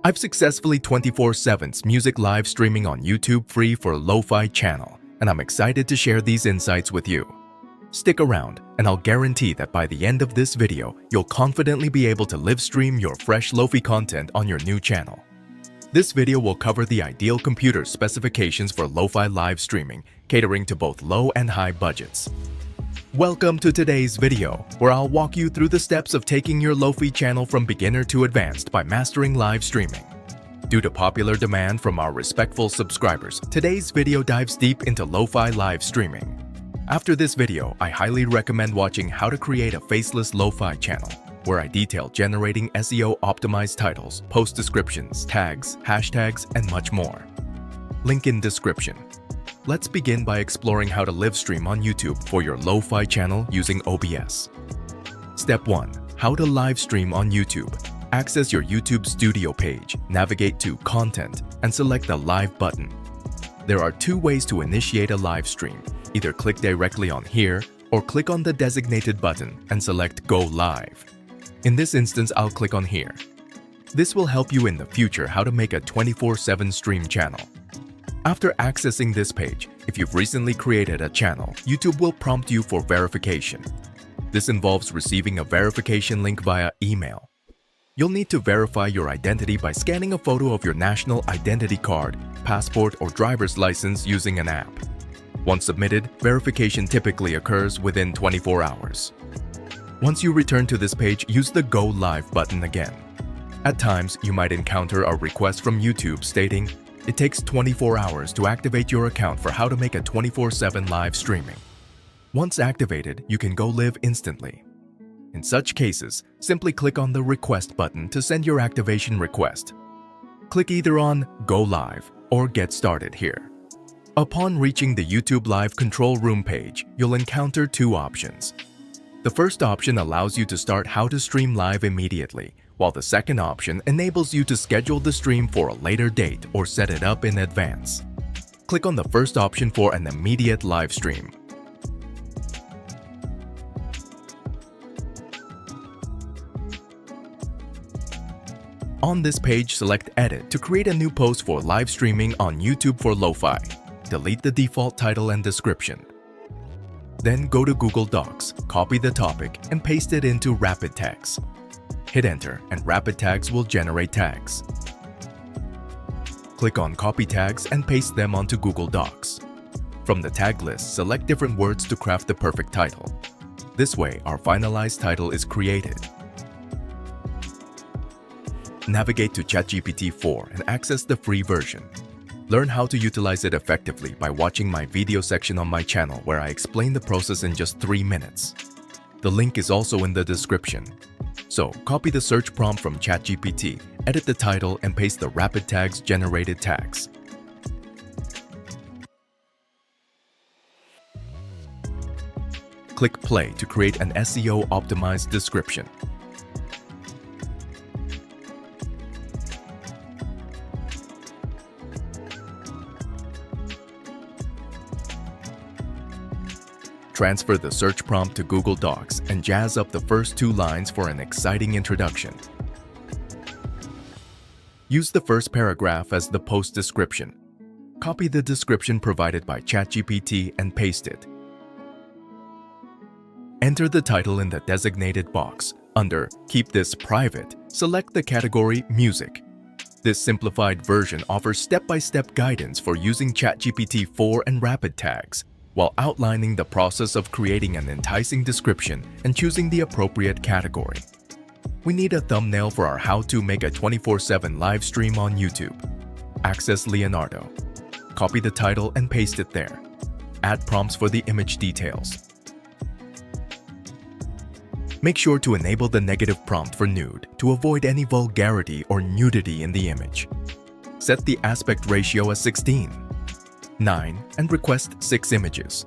I've successfully 24/7 music live streaming on YouTube free for LoFi channel, and I'm excited to share these insights with you. Stick around, and I'll guarantee that by the end of this video, you'll confidently be able to live stream your fresh LoFi content on your new channel. This video will cover the ideal computer specifications for LoFi live streaming, catering to both low and high budgets. Welcome to today's video, where I'll walk you through the steps of taking your LoFi channel from beginner to advanced by mastering live streaming. Due to popular demand from our respectful subscribers, today's video dives deep into LoFi live streaming. After this video, I highly recommend watching How to Create a Faceless LoFi Channel, where I detail generating SEO-optimized titles, post descriptions, tags, hashtags, and much more. Link in description. Let's begin by exploring how to live stream on YouTube for your LoFi channel using OBS. Step 1. How to live stream on YouTube. Access your YouTube Studio page, navigate to Content, and select the Live button. There are two ways to initiate a live stream. Either click directly on here, or click on the designated button and select Go Live. In this instance, I'll click on here. This will help you in the future how to make a 24/7 stream channel. After accessing this page, if you've recently created a channel, YouTube will prompt you for verification. This involves receiving a verification link via email. You'll need to verify your identity by scanning a photo of your national identity card, passport, or driver's license using an app. Once submitted, verification typically occurs within 24 hours. Once you return to this page, use the Go Live button again. At times, you might encounter a request from YouTube stating, "It takes 24 hours to activate your account for how to make a 24/7 live streaming." Once activated, you can go live instantly. In such cases, simply click on the Request button to send your activation request. Click either on Go Live or Get Started here. Upon reaching the YouTube Live control room page, you'll encounter two options. The first option allows you to start how to stream live immediately, while the second option enables you to schedule the stream for a later date or set it up in advance. Click on the first option for an immediate live stream. On this page, select Edit to create a new post for live streaming on YouTube for LoFi. Delete the default title and description. Then go to Google Docs, copy the topic, and paste it into Rapid Tags. Hit Enter, and Rapid Tags will generate tags. Click on Copy Tags and paste them onto Google Docs. From the tag list, select different words to craft the perfect title. This way, our finalized title is created. Navigate to ChatGPT 4 and access the free version. Learn how to utilize it effectively by watching my video section on my channel, where I explain the process in just 3 minutes. The link is also in the description. So, copy the search prompt from ChatGPT, edit the title, and paste the Rapid Tags generated tags. Click Play to create an SEO-optimized description. Transfer the search prompt to Google Docs and jazz up the first 2 lines for an exciting introduction. Use the first paragraph as the post description. Copy the description provided by ChatGPT and paste it. Enter the title in the designated box. Under Keep This Private, select the category Music. This simplified version offers step-by-step guidance for using ChatGPT 4 and Rapid Tags, while outlining the process of creating an enticing description and choosing the appropriate category. We need a thumbnail for our How to Make a 24/7 live stream on YouTube. Access Leonardo. Copy the title and paste it there. Add prompts for the image details. Make sure to enable the negative prompt for nude to avoid any vulgarity or nudity in the image. Set the aspect ratio as 16:9 and request 6 images.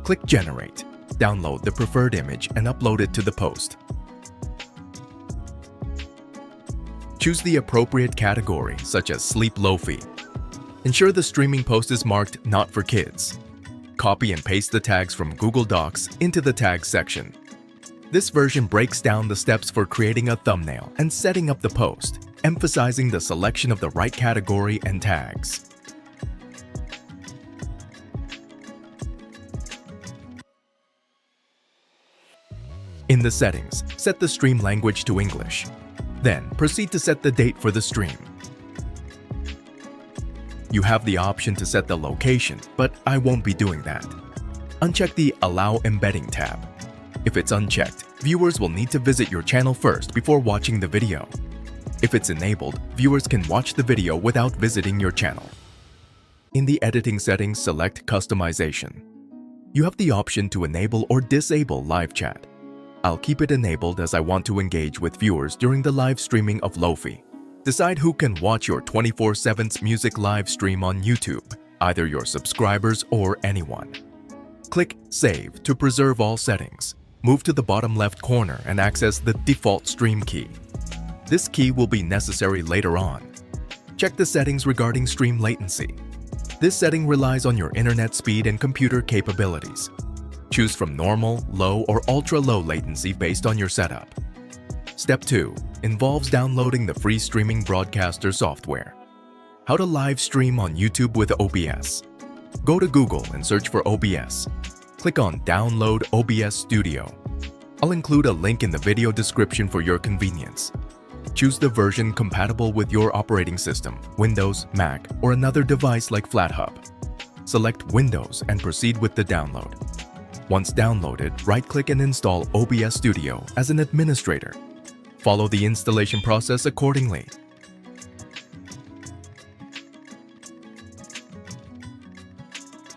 Click Generate. Download the preferred image and upload it to the post. Choose the appropriate category, such as Sleep LoFi. Ensure the streaming post is marked Not for Kids. Copy and paste the tags from Google Docs into the Tags section. This version breaks down the steps for creating a thumbnail and setting up the post, emphasizing the selection of the right category and tags. In the settings, set the stream language to English. Then, proceed to set the date for the stream. You have the option to set the location, but I won't be doing that. Uncheck the Allow Embedding tab. If it's unchecked, viewers will need to visit your channel first before watching the video. If it's enabled, viewers can watch the video without visiting your channel. In the editing settings, select Customization. You have the option to enable or disable live chat. I'll keep it enabled as I want to engage with viewers during the live streaming of LoFi. Decide who can watch your 24/7 music live stream on YouTube, either your subscribers or anyone. Click Save to preserve all settings. Move to the bottom left corner and access the default stream key. This key will be necessary later on. Check the settings regarding stream latency. This setting relies on your internet speed and computer capabilities. Choose from normal, low, or ultra-low latency based on your setup. Step 2 involves downloading the free streaming broadcaster software. How to live stream on YouTube with OBS. Go to Google and search for OBS. Click on Download OBS Studio. I'll include a link in the video description for your convenience. Choose the version compatible with your operating system, Windows, Mac, or another device like FlatHub. Select Windows and proceed with the download. Once downloaded, right-click and install OBS Studio as an administrator. Follow the installation process accordingly.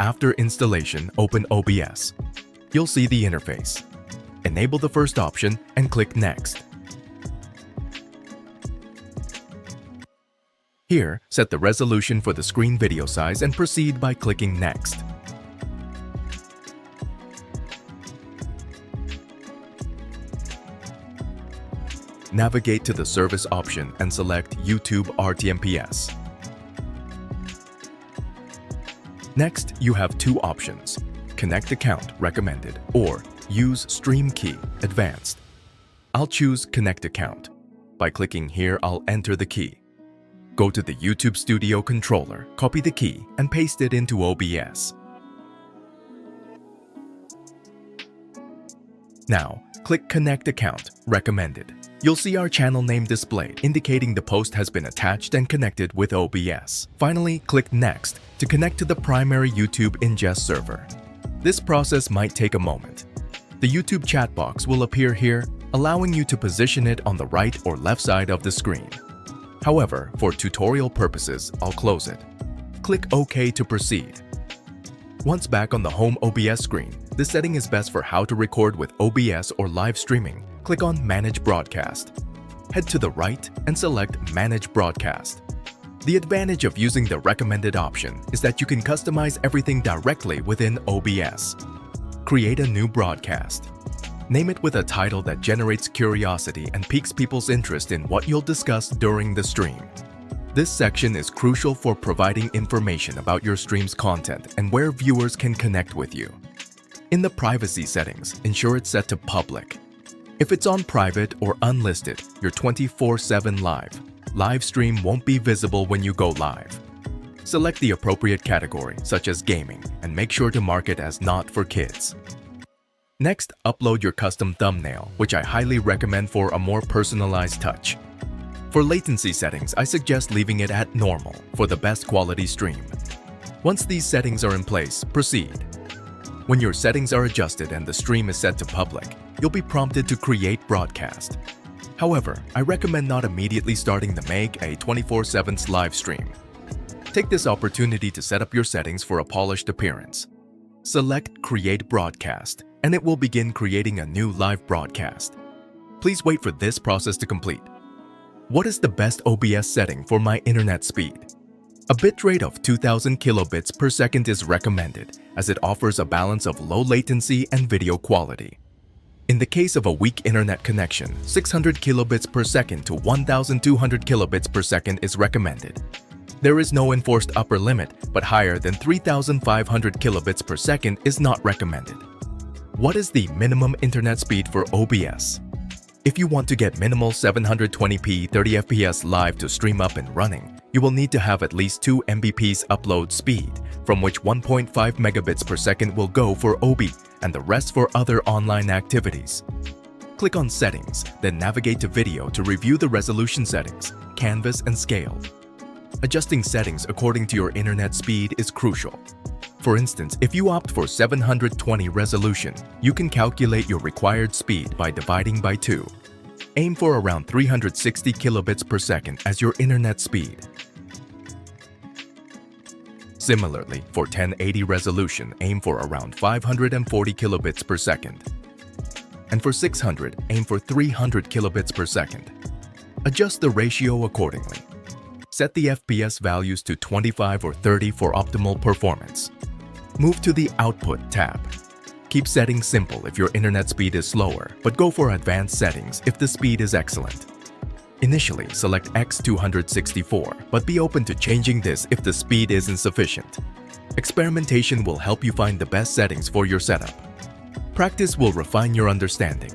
After installation, open OBS. You'll see the interface. Enable the first option and click Next. Here, set the resolution for the screen video size and proceed by clicking Next. Navigate to the service option and select YouTube RTMPS. Next, you have two options: Connect Account Recommended or Use Stream Key Advanced. I'll choose Connect Account. By clicking here, I'll enter the key. Go to the YouTube Studio controller, copy the key, and paste it into OBS. Now, click Connect Account Recommended. You'll see our channel name displayed, indicating the post has been attached and connected with OBS. Finally, click Next to connect to the primary YouTube ingest server. This process might take a moment. The YouTube chat box will appear here, allowing you to position it on the right or left side of the screen. However, for tutorial purposes, I'll close it. Click OK to proceed. Once back on the home OBS screen, this setting is best for how to record with OBS or live streaming. Click on Manage Broadcast. Head to the right and select Manage Broadcast. The advantage of using the recommended option is that you can customize everything directly within OBS. Create a new broadcast. Name it with a title that generates curiosity and piques people's interest in what you'll discuss during the stream. This section is crucial for providing information about your stream's content and where viewers can connect with you. In the privacy settings, ensure it's set to public. If it's on private or unlisted, your 24/7 live stream won't be visible when you go live. Select the appropriate category, such as gaming, and make sure to mark it as not for kids. Next, upload your custom thumbnail, which I highly recommend for a more personalized touch. For latency settings, I suggest leaving it at normal for the best quality stream. Once these settings are in place, proceed. When your settings are adjusted and the stream is set to public, you'll be prompted to create broadcast. However, I recommend not immediately starting the Make a 24/7 live stream. Take this opportunity to set up your settings for a polished appearance. Select Create Broadcast, and it will begin creating a new live broadcast. Please wait for this process to complete. What is the best OBS setting for my internet speed? A bitrate of 2000 kilobits per second is recommended, as it offers a balance of low latency and video quality. In the case of a weak internet connection, 600 kilobits per second to 1200 kilobits per second is recommended. There is no enforced upper limit, but higher than 3500 kilobits per second is not recommended. What is the minimum internet speed for OBS? If you want to get minimal 720p 30fps live to stream up and running, you will need to have at least 2 Mbps upload speed, from which 1.5 megabits per second will go for OB and the rest for other online activities. Click on Settings, then navigate to Video to review the resolution settings, canvas, and scale. Adjusting settings according to your internet speed is crucial. For instance, if you opt for 720 resolution, you can calculate your required speed by dividing by 2. Aim for around 360 kilobits per second as your internet speed. Similarly, for 1080 resolution, aim for around 540 kilobits per second. And for 600, aim for 300 kilobits per second. Adjust the ratio accordingly. Set the FPS values to 25 or 30 for optimal performance. Move to the Output tab. Keep settings simple if your internet speed is slower, but go for advanced settings if the speed is excellent. Initially, select X264, but be open to changing this if the speed is insufficient. Experimentation will help you find the best settings for your setup. Practice will refine your understanding.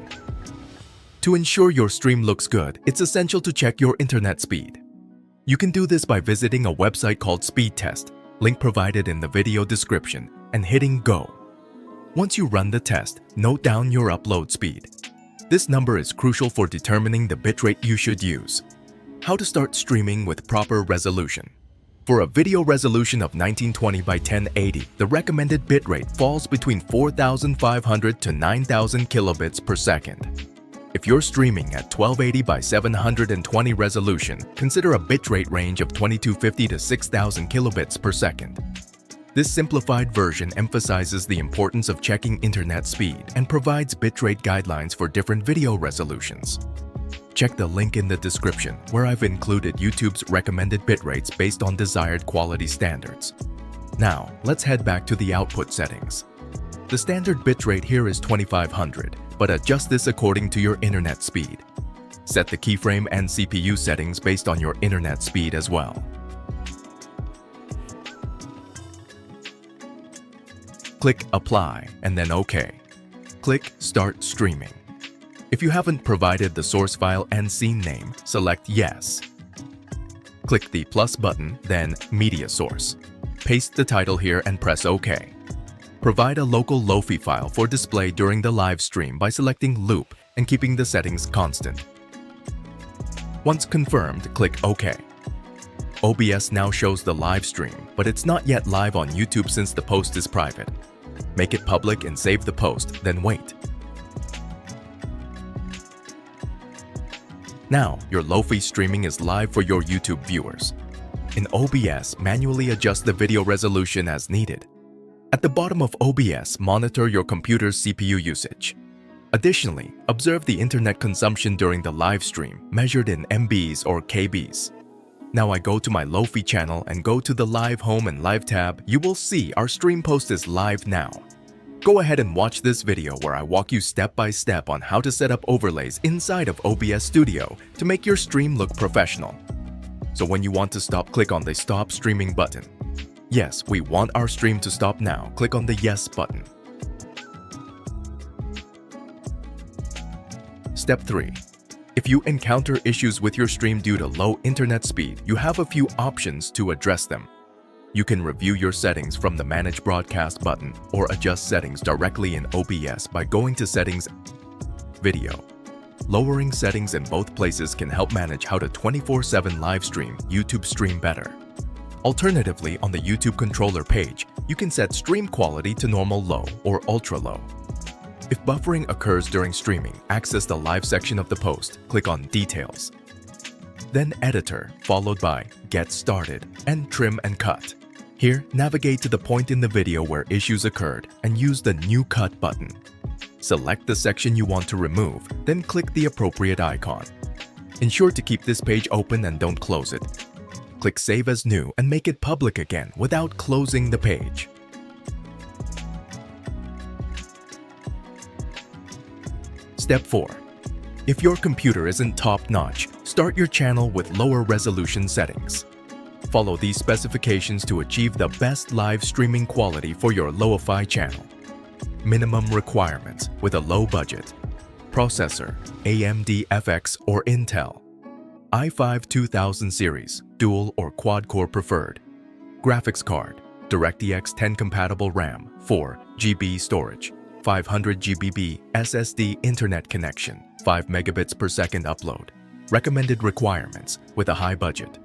To ensure your stream looks good, it's essential to check your internet speed. You can do this by visiting a website called Speed Test, link provided in the video description, and hitting Go. Once you run the test, note down your upload speed. This number is crucial for determining the bitrate you should use. How to start streaming with proper resolution. For a video resolution of 1920 by 1080, the recommended bitrate falls between 4,500 to 9,000 kilobits per second. If you're streaming at 1280 by 720 resolution, consider a bitrate range of 2250 to 6000 kilobits per second. This simplified version emphasizes the importance of checking internet speed and provides bitrate guidelines for different video resolutions. Check the link in the description where I've included YouTube's recommended bitrates based on desired quality standards. Now, let's head back to the output settings. The standard bitrate here is 2500, but adjust this according to your internet speed. Set the keyframe and CPU settings based on your internet speed as well. Click Apply and then OK. Click Start Streaming. If you haven't provided the source file and scene name, select Yes. Click the plus button, then Media Source. Paste the title here and press OK. Provide a local LoFi file for display during the live stream by selecting Loop and keeping the settings constant. Once confirmed, click OK. OBS now shows the live stream, but it's not yet live on YouTube since the post is private. Make it public and save the post, then wait. Now, your LoFi streaming is live for your YouTube viewers. In OBS, manually adjust the video resolution as needed. At the bottom of OBS, monitor your computer's CPU usage. Additionally, observe the internet consumption during the live stream, measured in MBs or KBs. Now I go to my LoFi channel and go to the Live Home and Live tab. You will see our stream post is live now. Go ahead and watch this video where I walk you step by step on how to set up overlays inside of OBS Studio to make your stream look professional. So when you want to stop, click on the Stop Streaming button. Yes, we want our stream to stop now. Click on the Yes button. Step 3. If you encounter issues with your stream due to low internet speed, you have a few options to address them. You can review your settings from the Manage Broadcast button or adjust settings directly in OBS by going to Settings, Video. Lowering settings in both places can help manage how to 24/7 live stream YouTube stream better. Alternatively, on the YouTube controller page, you can set stream quality to normal low or ultra low. If buffering occurs during streaming, access the live section of the post, click on Details. Then Editor, followed by Get Started and Trim and Cut. Here, navigate to the point in the video where issues occurred and use the New Cut button. Select the section you want to remove, then click the appropriate icon. Ensure to keep this page open and don't close it. Click Save as New and make it public again without closing the page. Step 4. If your computer isn't top-notch, start your channel with lower resolution settings. Follow these specifications to achieve the best live streaming quality for your LoFi channel. Minimum requirements with a low budget. Processor, AMD FX or Intel. i5 2000 series, dual or quad-core preferred. Graphics card, DirectX 10 compatible RAM, 4 GB storage, 500 GB SSD internet connection, 5 megabits per second upload. Recommended requirements with a high budget.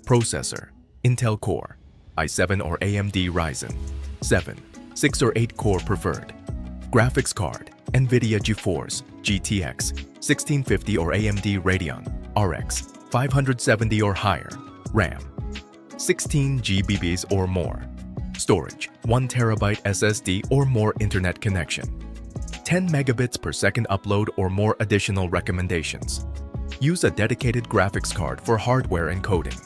Processor, Intel Core, i7 or AMD Ryzen, 7, 6 or 8 core preferred. Graphics card, NVIDIA GeForce, GTX, 1650 or AMD Radeon, RX, 570 or higher. RAM, 16 GB or more. Storage, 1 TB SSD or more internet connection. 10 megabits per second upload or more additional recommendations. Use a dedicated graphics card for hardware encoding.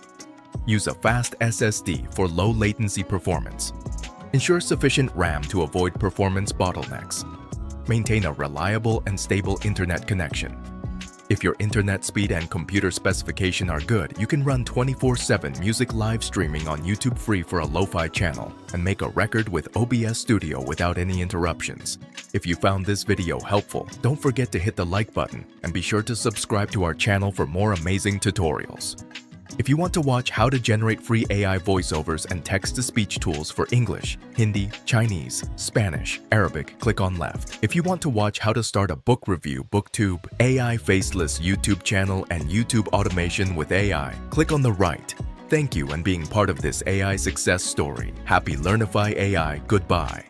Use a fast SSD for low latency performance. Ensure sufficient RAM to avoid performance bottlenecks. Maintain a reliable and stable internet connection. If your internet speed and computer specification are good, you can run 24/7 music live streaming on YouTube free for a LoFi channel and make a record with OBS Studio without any interruptions. If you found this video helpful, don't forget to hit the like button and be sure to subscribe to our channel for more amazing tutorials. If you want to watch how to generate free AI voiceovers and text-to-speech tools for English, Hindi, Chinese, Spanish, Arabic, click on left. If you want to watch how to start a book review, BookTube, AI faceless YouTube channel, and YouTube automation with AI, click on the right. Thank you and being part of this AI success story. Happy Learnify AI. Goodbye.